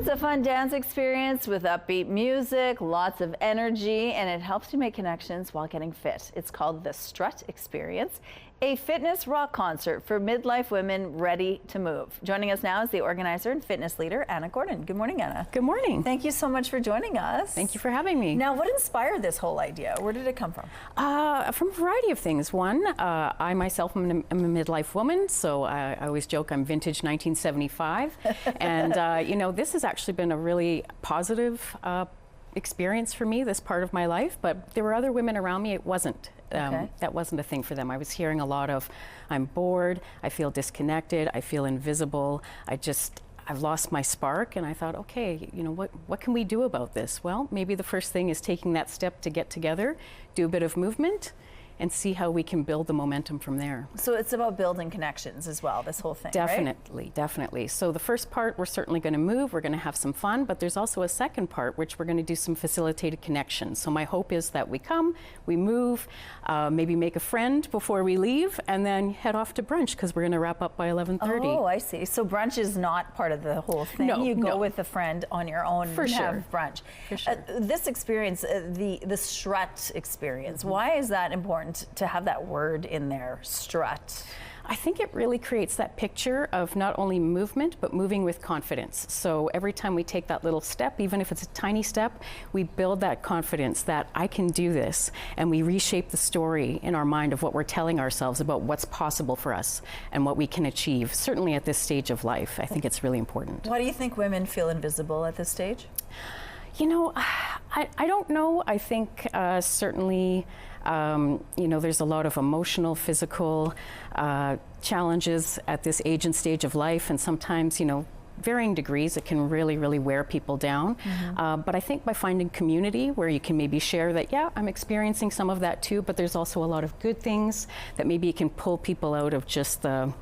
It's a fun dance experience with upbeat music, lots of energy, and it helps you make connections while getting fit. It's called the STRUT Experience, a fitness rock concert for midlife women ready to move. Joining us now is the organizer and fitness leader, Anna Gordon. Good morning, Anna. Good morning. Thank you so much for joining us. Thank you for having me. Now, what inspired this whole idea? Where did it come from? From a variety of things. One, I myself am a midlife woman, so I always joke I'm vintage 1975. And, you know, this has actually been a really positive experience for me, this part of my life, but there were other women around me, it wasn't. That wasn't a thing for them. I was hearing a lot of, I'm bored, I feel disconnected, I feel invisible, I've lost my spark, and I thought, okay, you know, what can we do about this? Well, maybe the first thing is taking that step to get together, do a bit of movement, and see how we can build the momentum from there. So it's about building connections as well, this whole thing, Definitely, right? Definitely. So the first part, we're certainly going to move, we're going to have some fun, but there's also a second part, which we're going to do some facilitated connections. So my hope is that we come, we move, maybe make a friend before we leave, and then head off to brunch, because we're going to wrap up by 11:30. Oh, I see. So brunch is not part of the whole thing. No, you go no. with a friend on your own For and sure. have brunch. For sure. This experience, the STRUT experience, why is that important to have that word in there, strut? I think it really creates that picture of not only movement, but moving with confidence. So every time we take that little step, even if it's a tiny step, we build that confidence that I can do this, and we reshape the story in our mind of what we're telling ourselves about what's possible for us and what we can achieve. Certainly at this stage of life, I think it's really important. Why do you think women feel invisible at this stage? You know, I don't know. I think certainly, you know, there's a lot of emotional, physical challenges at this age and stage of life, and sometimes, you know, varying degrees, it can really, really wear people down. But I think by finding community where you can maybe share that, yeah, I'm experiencing some of that too, but there's also a lot of good things that maybe it can pull people out of just the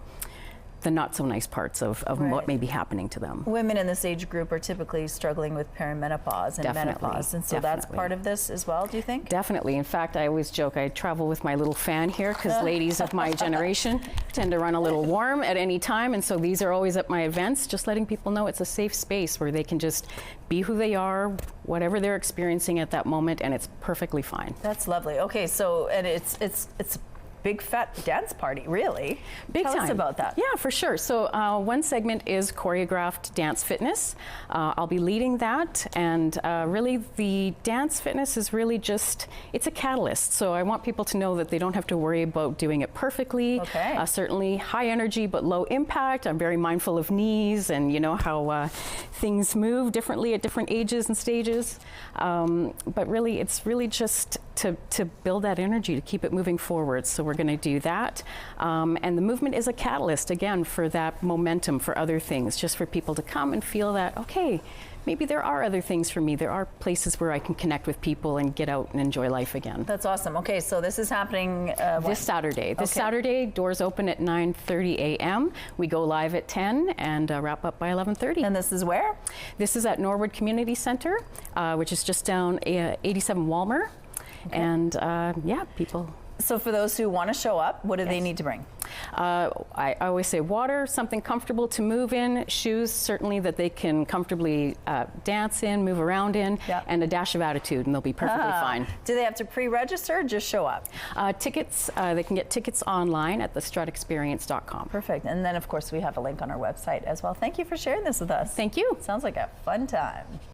not so nice parts of Right. what may be happening to them. Women in this age group are typically struggling with perimenopause and menopause, and so that's part of this as well, do you think? Definitely. In fact, I always joke I travel with my little fan here because ladies of my generation tend to run a little warm at any time, and so these are always at my events, just letting people know it's a safe space where they can just be who they are, whatever they're experiencing at that moment, and it's perfectly fine. That's lovely. Okay, so and it's big fat dance party, really. Big Tell time. us about that. Yeah, for sure. So one segment is choreographed dance fitness. I'll be leading that, and really the dance fitness is really just, it's a catalyst. So I want people to know that they don't have to worry about doing it perfectly. Okay. Certainly high energy but low impact. I'm very mindful of knees and you know how things move differently at different ages and stages. But really, it's really just to build that energy, to keep it moving forward. So we're going to do that. And the movement is a catalyst, again, for that momentum for other things, just for people to come and feel that, okay, maybe there are other things for me. There are places where I can connect with people and get out and enjoy life again. That's awesome. Okay, so this is happening this Saturday. This Saturday, doors open at 9:30 a.m. We go live at 10 and wrap up by 11:30. And this is where? This is at Norwood Community Center, which is just down 87 Walmer. Okay. And yeah, people. So for those who want to show up, what do they need to bring? I always say water, something comfortable to move in, shoes certainly that they can comfortably dance in, move around in, and a dash of attitude, and they'll be perfectly fine. Do they have to pre-register or just show up? Tickets, they can get tickets online at thestrutexperience.com. Perfect. And then, of course, we have a link on our website as well. Thank you for sharing this with us. Thank you. Sounds like a fun time.